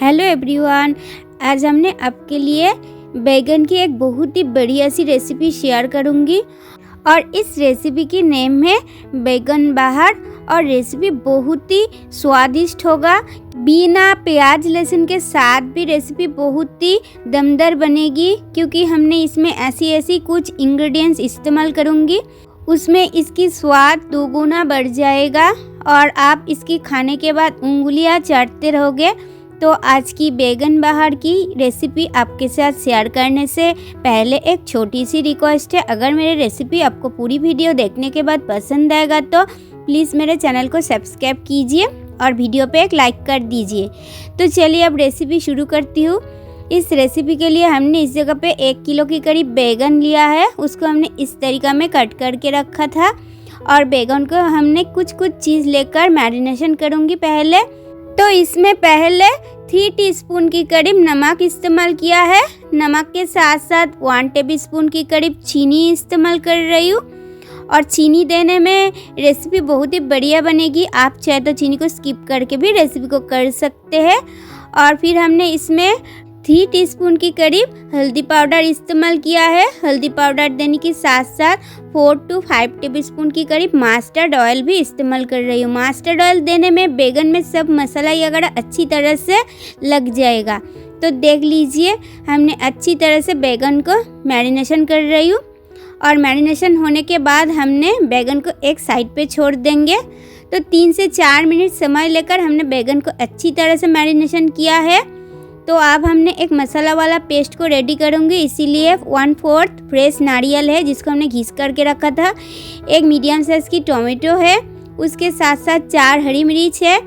Hello everyone, आज हमने आपके लिए बैगन की एक बहुत ही बढ़िया सी रेसिपी शेयर करूंगी और इस रेसिपी की नेम है बैगन बहार। और रेसिपी बहुत ही स्वादिष्ट होगा। बिना प्याज लहसुन के साथ भी रेसिपी बहुत ही दमदार बनेगी, क्योंकि हमने इसमें ऐसी कुछ इंग्रेडिएंट्स इस्तेमाल करूंगी। उसमें इसकी स्वाद दोगुना बढ़ जाएगा और आप इसकी खाने के बाद उंगलियां चाटते रहोगे। तो आज की बैगन बहार की रेसिपी आपके साथ शेयर करने से पहले एक छोटी सी रिक्वेस्ट है। अगर मेरी रेसिपी आपको पूरी वीडियो देखने के बाद पसंद आएगा तो प्लीज़ मेरे चैनल को सब्सक्राइब कीजिए और वीडियो पे एक लाइक कर दीजिए। तो चलिए अब रेसिपी शुरू करती हूँ। इस रेसिपी के लिए हमने इस जगह पे 1 किलो के करीब बैगन लिया है। उसको हमने इस तरीक़ा में कट करके रखा था और बैगन को हमने कुछ चीज़ लेकर मैरिनेशन करूँगी पहले। तो इसमें पहले 3 टीस्पून की करीब नमक इस्तेमाल किया है। नमक के साथ साथ 1 टेबलस्पून की करीब चीनी इस्तेमाल कर रही हूँ। और चीनी देने में रेसिपी बहुत ही बढ़िया बनेगी। आप चाहे तो चीनी को स्किप करके भी रेसिपी को कर सकते हैं। और फिर हमने इसमें 3 टीस्पून की करीब हल्दी पाउडर इस्तेमाल किया है। हल्दी पाउडर देने के साथ साथ 4 to 5 टेबलस्पून की करीब मस्टर्ड ऑयल भी इस्तेमाल कर रही हूँ। मस्टर्ड ऑयल देने में बैगन में सब मसाला वगैरह अच्छी तरह से लग जाएगा। तो देख लीजिए, हमने अच्छी तरह से बैगन को मैरिनेशन कर रही हूँ। और मैरिनेशन होने के बाद हमने बैगन को एक साइड पे छोड़ देंगे। तो 3 से 4 मिनट समय लेकर हमने बैगन को अच्छी तरह से मैरिनेशन किया है। तो अब हमने एक मसाला वाला पेस्ट को रेडी करूँगी, इसीलिए 1/4 फ्रेश नारियल है जिसको हमने घिस करके रखा था। एक मीडियम साइज़ की टोमेटो है, उसके साथ साथ 4 हरी मिर्च है।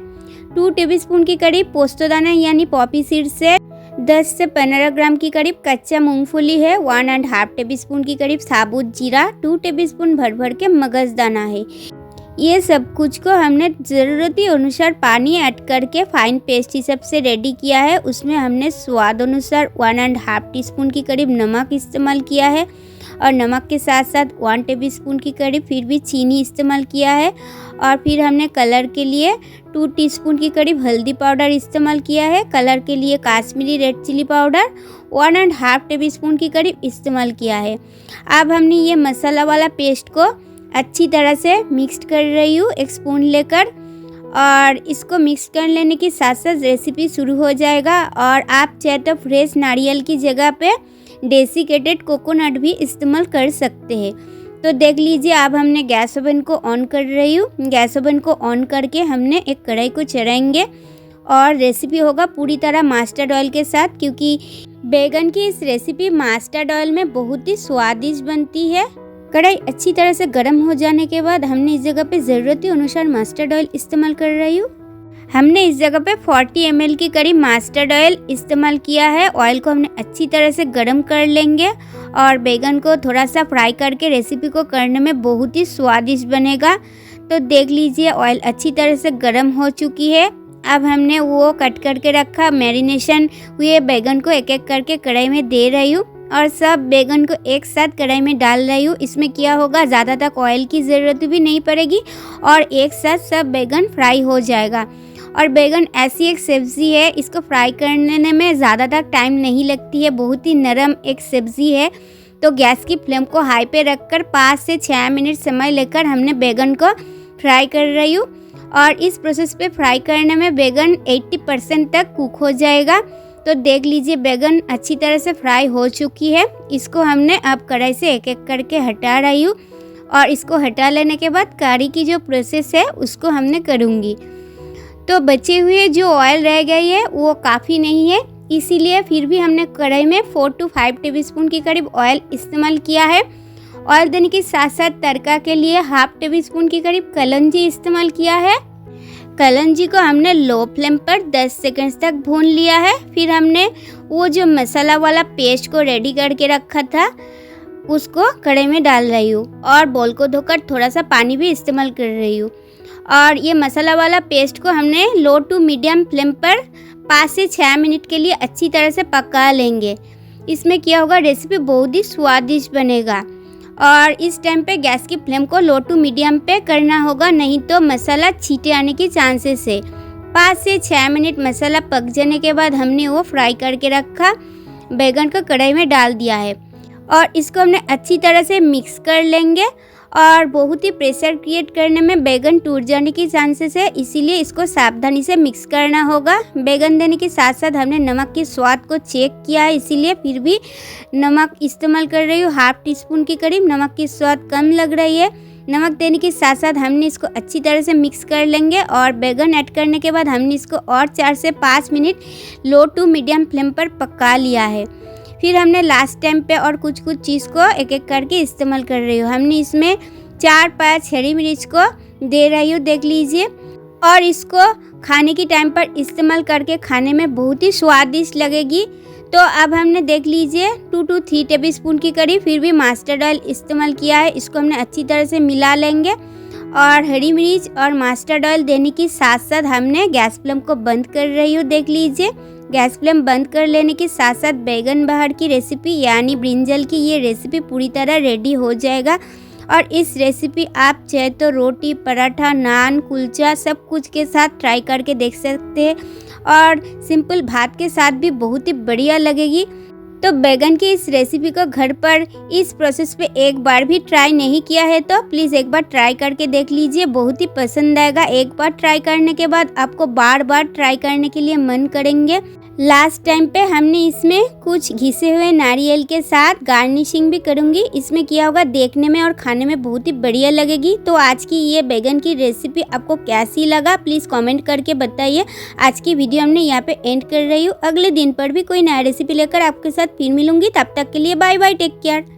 2 टेबलस्पून की करीब पोस्तदाना यानी पॉपी सीड्स है। 10 से 15 ग्राम की करीब कच्चा मूंगफली है। 1.5 टेबलस्पून की करीब साबुत जीरा, 2 टेबलस्पून भर के मगजदाना है। ये सब कुछ को हमने ज़रूरती अनुसार पानी ऐड करके फाइन पेस्ट हिसाब से रेडी किया है। उसमें हमने स्वाद अनुसार 1.5 टीस्पून की करीब नमक इस्तेमाल किया है और नमक के साथ साथ 1 टेबलस्पून की करीब फिर भी चीनी इस्तेमाल किया है। और फिर हमने कलर के लिए 2 टीस्पून की करीब हल्दी पाउडर इस्तेमाल किया है। कलर के लिए Kashmiri red chilli powder 1.5 tablespoon की करीब इस्तेमाल किया है। अब हमने ये मसाला वाला पेस्ट को अच्छी तरह से मिक्स कर रही हूँ एक स्पून लेकर। और इसको मिक्स कर लेने के साथ साथ रेसिपी शुरू हो जाएगा। और आप चाहे तो फ्रेश नारियल की जगह पे डेसिकेटेड कोकोनट भी इस्तेमाल कर सकते हैं। तो देख लीजिए, अब हमने गैस ओवन को ऑन कर रही हूँ। गैस ओवन को ऑन करके हमने एक कढ़ाई को चढ़ाएंगे और रेसिपी होगा पूरी तरह मस्टर्ड ऑयल के साथ, क्योंकि बैगन की इस रेसिपी मस्टर्ड ऑयल में बहुत ही स्वादिष्ट बनती है। कढ़ाई अच्छी तरह से गर्म हो जाने के बाद हमने इस जगह पे ज़रूरत अनुसार मस्टर्ड ऑयल इस्तेमाल कर रही हूँ। हमने इस जगह पे 40 ml की करीब मस्टर्ड ऑयल इस्तेमाल किया है। ऑयल को हमने अच्छी तरह से गर्म कर लेंगे और बैगन को थोड़ा सा फ्राई करके रेसिपी को करने में बहुत ही स्वादिष्ट बनेगा। तो देख लीजिए, ऑयल अच्छी तरह से गर्म हो चुकी है। अब हमने वो कट करके रखा मैरिनेशन हुए बैगन को एक एक करके कढ़ाई में दे रही हूँ और सब बैगन को एक साथ कढ़ाई में डाल रही हूँ। इसमें क्या होगा, ज़्यादा तक ऑयल की ज़रूरत भी नहीं पड़ेगी और एक साथ सब बैगन फ्राई हो जाएगा। और बैगन ऐसी एक सब्ज़ी है, इसको फ्राई करने में ज़्यादा तक टाइम नहीं लगती है। बहुत ही नरम एक सब्ज़ी है। तो गैस की फ्लेम को हाई पे रखकर 5 से 6 मिनट समय लेकर हमने बैगन को फ्राई कर रही हूँ। और इस प्रोसेस पे फ्राई करने में बैगन 80% तक कुक हो जाएगा। तो देख लीजिए, बैगन अच्छी तरह से फ्राई हो चुकी है। इसको हमने अब कढ़ाई से एक एक करके हटा रही हूँ और इसको हटा लेने के बाद करी की जो प्रोसेस है उसको हमने करूँगी। तो बचे हुए जो ऑयल रह गई है वो काफ़ी नहीं है, इसीलिए फिर भी हमने कढ़ाई में 4 to 5 टेबलस्पून की करीब ऑयल इस्तेमाल किया है। ऑयल देने के साथ साथ तड़का के लिए 1/2 टेबलस्पून की करीब कलौंजी इस्तेमाल किया है। कलौंजी को हमने लो फ्लेम पर 10 सेकंड्स तक भून लिया है। फिर हमने वो जो मसाला वाला पेस्ट को रेडी करके रखा था उसको कढ़ाई में डाल रही हूँ और बोल को धोकर थोड़ा सा पानी भी इस्तेमाल कर रही हूँ। और ये मसाला वाला पेस्ट को हमने लो टू मीडियम फ्लेम पर 5 से 6 मिनट के लिए अच्छी तरह से पका लेंगे। इसमें क्या होगा, रेसिपी बहुत ही स्वादिष्ट बनेगा। और इस टाइम पे गैस की फ्लेम को लो टू मीडियम पे करना होगा, नहीं तो मसाला छींटे आने के चांसेस है। 5 से 6 मिनट मसाला पक जाने के बाद हमने वो फ्राई करके रखा बैगन को कढ़ाई में डाल दिया है और इसको हमने अच्छी तरह से मिक्स कर लेंगे। और बहुत ही प्रेशर क्रिएट करने में बैगन टूट जाने की चांसेस है, इसीलिए इसको सावधानी से मिक्स करना होगा। बैगन देने के साथ साथ हमने नमक के स्वाद को चेक किया है, इसीलिए फिर भी नमक इस्तेमाल कर रही हूँ। हाफ टी स्पून के करीब नमक की स्वाद कम लग रही है। नमक देने के साथ साथ हमने इसको अच्छी तरह से मिक्स कर लेंगे और बैगन ऐड करने के बाद हमने इसको और 4 से 5 minute low to medium flame पर पका लिया है। फिर हमने लास्ट टाइम पे और कुछ चीज़ को एक एक करके इस्तेमाल कर रही हूँ। हमने इसमें 4-5 हरी मिर्च को दे रही हूँ, देख लीजिए। और इसको खाने की टाइम पर इस्तेमाल करके खाने में बहुत ही स्वादिष्ट लगेगी। तो अब हमने देख लीजिए 2 to 3 टेबल स्पून की करीब फिर भी मस्टर्ड ऑयल इस्तेमाल किया है। इसको हमने अच्छी तरह से मिला लेंगे और हरी मिर्च और मस्टर्ड ऑयल देने के साथ साथ हमने गैस फ्लेम को बंद कर रही हूँ, देख लीजिए। गैस फ्लेम बंद कर लेने के साथ साथ बैगन बहार की रेसिपी यानी ब्रिंजल की ये रेसिपी पूरी तरह रेडी हो जाएगा। और इस रेसिपी आप चाहे तो रोटी, पराठा, नान, कुलचा सब कुछ के साथ ट्राई करके देख सकते हैं और सिंपल भात के साथ भी बहुत ही बढ़िया लगेगी। तो बैगन की इस रेसिपी को घर पर इस प्रोसेस पे एक बार भी ट्राई नहीं किया है तो प्लीज़ एक बार ट्राई करके देख लीजिए, बहुत ही पसंद आएगा। एक बार ट्राई करने के बाद आपको बार बार ट्राई करने के लिए मन करेंगे। लास्ट टाइम पे हमने इसमें कुछ घिसे हुए नारियल के साथ गार्निशिंग भी करूँगी, इसमें किया होगा, देखने में और खाने में बहुत ही बढ़िया लगेगी। तो आज की ये बैगन की रेसिपी आपको कैसी लगा प्लीज़ कमेंट करके बताइए। आज की वीडियो हमने यहाँ पे एंड कर रही हूँ। अगले दिन पर भी कोई नया रेसिपी लेकर आपके साथ फिर मिलूंगी, तब तक के लिए बाय बाय, टेक केयर।